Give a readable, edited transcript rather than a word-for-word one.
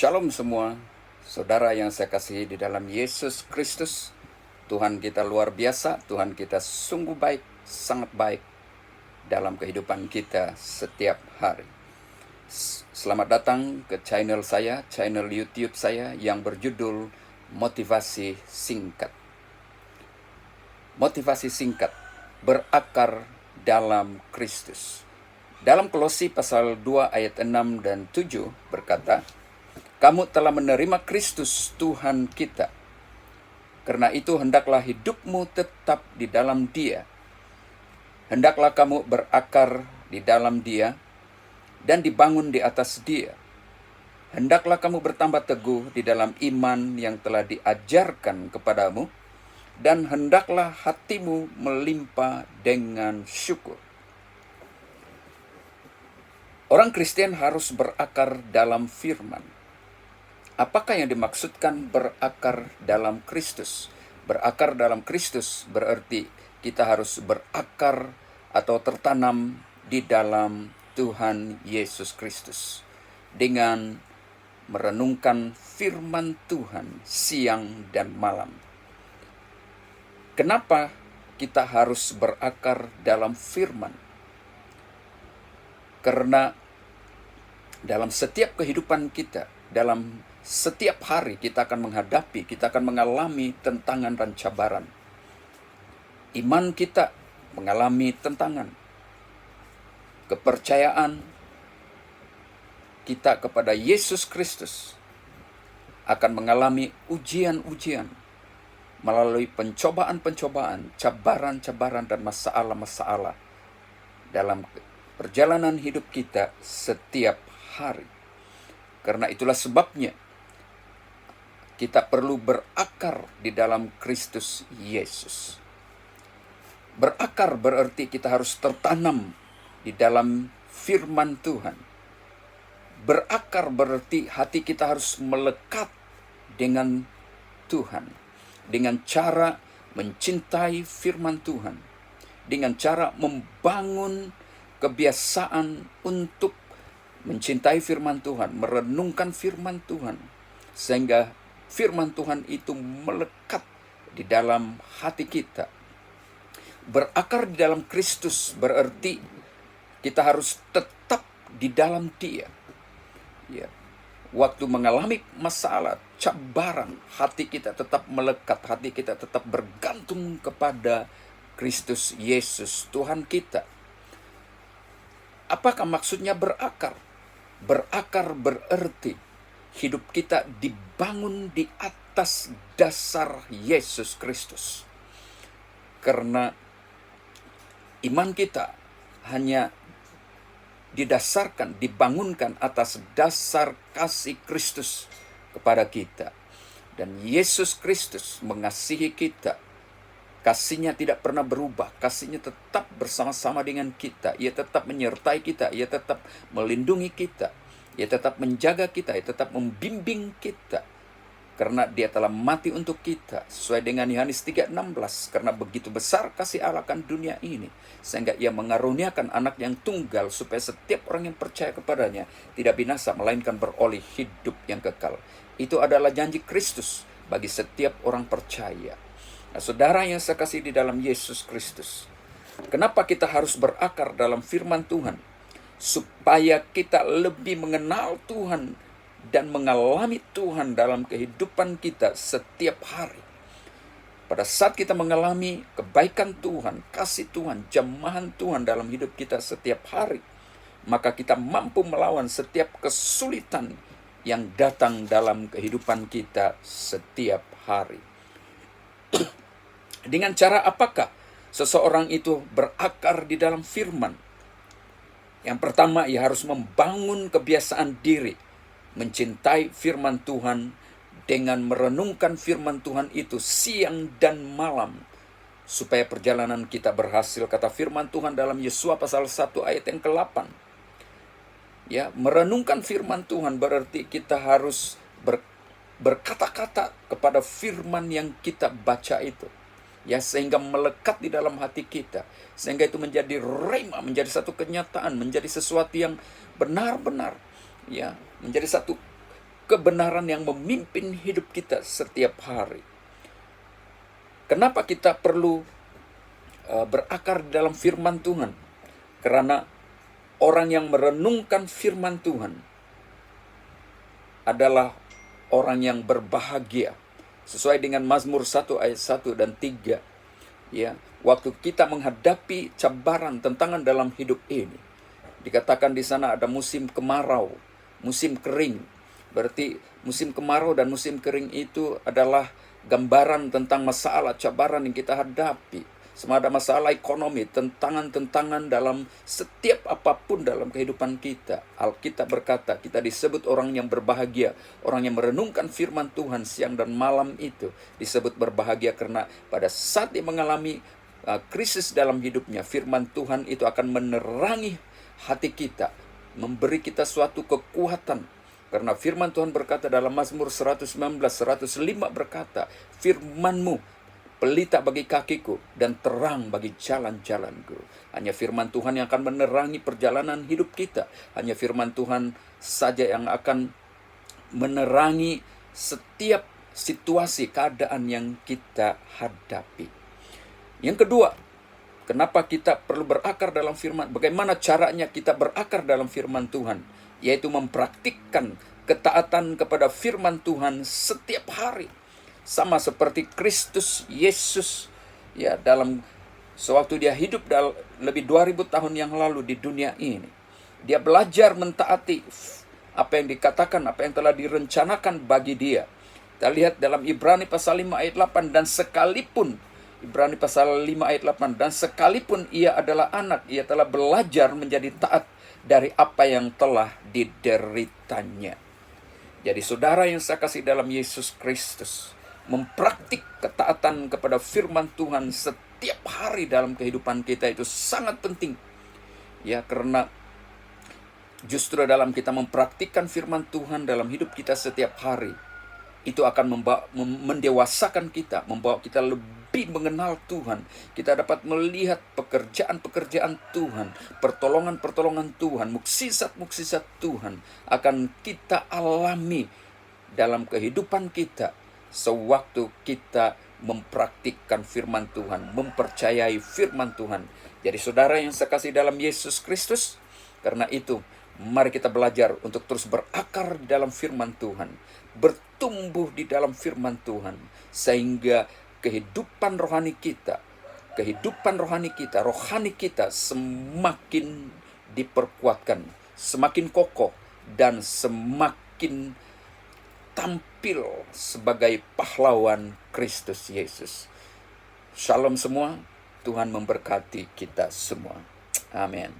Shalom semua, saudara yang saya kasihi di dalam Yesus Kristus. Tuhan kita luar biasa, Tuhan kita sungguh baik, sangat baik dalam kehidupan kita setiap hari. Selamat datang ke channel saya, channel YouTube saya yang berjudul Motivasi Singkat. Motivasi singkat, berakar dalam Kristus. Dalam Kolose pasal 2 ayat 6 dan 7 berkata, "Kamu telah menerima Kristus Tuhan kita. Karena itu hendaklah hidupmu tetap di dalam Dia. Hendaklah kamu berakar di dalam Dia dan dibangun di atas Dia. Hendaklah kamu bertambah teguh di dalam iman yang telah diajarkan kepadamu, dan hendaklah hatimu melimpah dengan syukur." Orang Kristen harus berakar dalam firman. Apakah yang dimaksudkan berakar dalam Kristus? Berakar dalam Kristus berarti kita harus berakar atau tertanam di dalam Tuhan Yesus Kristus dengan merenungkan firman Tuhan siang dan malam. Kenapa kita harus berakar dalam firman? Karena dalam setiap kehidupan kita, dalam setiap hari kita akan menghadapi, kita akan mengalami tentangan dan cabaran. Iman kita mengalami tentangan. Kepercayaan kita kepada Yesus Kristus akan mengalami ujian-ujian melalui pencobaan-pencobaan, cabaran-cabaran dan masalah-masalah dalam perjalanan hidup kita setiap hari. Karena itulah sebabnya kita perlu berakar di dalam Kristus Yesus. Berakar berarti kita harus tertanam di dalam firman Tuhan. Berakar berarti hati kita harus melekat dengan Tuhan, dengan cara mencintai firman Tuhan, dengan cara membangun kebiasaan untuk mencintai firman Tuhan, merenungkan firman Tuhan, sehingga firman Tuhan itu melekat di dalam hati kita. Berakar di dalam Kristus berarti kita harus tetap di dalam Dia. Ya. Waktu mengalami masalah, cabaran, hati kita tetap melekat, hati kita tetap bergantung kepada Kristus Yesus, Tuhan kita. Apakah maksudnya berakar? Berakar berarti hidup kita dibangun di atas dasar Yesus Kristus. Karena iman kita hanya didasarkan, dibangunkan atas dasar kasih Kristus kepada kita. Dan Yesus Kristus mengasihi kita. Kasihnya tidak pernah berubah, kasihnya tetap bersama-sama dengan kita. Ia tetap menyertai kita, ia tetap melindungi kita, ia tetap menjaga kita, ia tetap membimbing kita. Karena dia telah mati untuk kita, sesuai dengan Yohanes 3:16. Karena begitu besar kasih Allah akan dunia ini, sehingga ia mengaruniakan anak yang tunggal, supaya setiap orang yang percaya kepadanya tidak binasa, melainkan beroleh hidup yang kekal. Itu adalah janji Kristus bagi setiap orang percaya. Nah, saudara yang saya kasih di dalam Yesus Kristus, kenapa kita harus berakar dalam firman Tuhan? Supaya kita lebih mengenal Tuhan dan mengalami Tuhan dalam kehidupan kita setiap hari. Pada saat kita mengalami kebaikan Tuhan, kasih Tuhan, jamahan Tuhan dalam hidup kita setiap hari, maka kita mampu melawan setiap kesulitan yang datang dalam kehidupan kita setiap hari. Dengan cara apakah seseorang itu berakar di dalam firman? Yang pertama, ia harus membangun kebiasaan diri mencintai firman Tuhan dengan merenungkan firman Tuhan itu siang dan malam, supaya perjalanan kita berhasil. Kata firman Tuhan dalam Yesua pasal 1 ayat yang ke-8. Ya, merenungkan firman Tuhan berarti kita harus berkata-kata kepada firman yang kita baca itu. Ya, sehingga melekat di dalam hati kita, sehingga itu menjadi rema, menjadi satu kenyataan, menjadi sesuatu yang benar-benar, ya, menjadi satu kebenaran yang memimpin hidup kita setiap hari. Kenapa kita perlu berakar di dalam firman Tuhan? Karena orang yang merenungkan firman Tuhan adalah orang yang berbahagia. Sesuai dengan Mazmur 1 ayat 1 dan 3. Ya, waktu kita menghadapi cabaran, tantangan dalam hidup ini, dikatakan di sana ada musim kemarau, musim kering. Berarti musim kemarau dan musim kering itu adalah gambaran tentang masalah, cabaran yang kita hadapi. Semua ada masalah ekonomi, tentangan-tentangan dalam setiap apapun dalam kehidupan kita. Alkitab berkata, kita disebut orang yang berbahagia. Orang yang merenungkan firman Tuhan siang dan malam itu disebut berbahagia, karena pada saat dia mengalami krisis dalam hidupnya, firman Tuhan itu akan menerangi hati kita, memberi kita suatu kekuatan. Karena firman Tuhan berkata dalam Mazmur 119, 105 berkata, firman-Mu pelita bagi kakiku dan terang bagi jalan-jalanku. Hanya firman Tuhan yang akan menerangi perjalanan hidup kita. Hanya firman Tuhan saja yang akan menerangi setiap situasi, keadaan yang kita hadapi. Yang kedua, kenapa kita perlu berakar dalam firman? Bagaimana caranya kita berakar dalam firman Tuhan? Yaitu mempraktikkan ketaatan kepada firman Tuhan setiap hari. Sama seperti Kristus Yesus, ya, dalam sewaktu dia hidup lebih 2000 tahun yang lalu di dunia ini, dia belajar mentaati apa yang dikatakan, apa yang telah direncanakan bagi dia. Kita lihat dalam Ibrani pasal 5 ayat 8, dan sekalipun Ibrani pasal 5 ayat 8, dan sekalipun ia adalah anak, ia telah belajar menjadi taat dari apa yang telah dideritanya. Jadi saudara yang saya kasih dalam Yesus Kristus, mempraktik ketaatan kepada firman Tuhan setiap hari dalam kehidupan kita itu sangat penting. Ya, karena justru dalam kita mempraktikkan firman Tuhan dalam hidup kita setiap hari, itu akan mendewasakan kita, membawa kita lebih mengenal Tuhan. Kita dapat melihat pekerjaan-pekerjaan Tuhan, pertolongan-pertolongan Tuhan, mukjizat-mukjizat Tuhan akan kita alami dalam kehidupan kita sewaktu kita mempraktikkan firman Tuhan, mempercayai firman Tuhan. Jadi saudara yang saya kasih dalam Yesus Kristus, karena itu mari kita belajar untuk terus berakar di dalam firman Tuhan, bertumbuh di dalam firman Tuhan, sehingga kehidupan rohani kita, rohani kita semakin diperkuatkan, semakin kokoh, dan semakin tampil sebagai pahlawan Kristus Yesus. Shalom semua, Tuhan memberkati kita semua. Amin.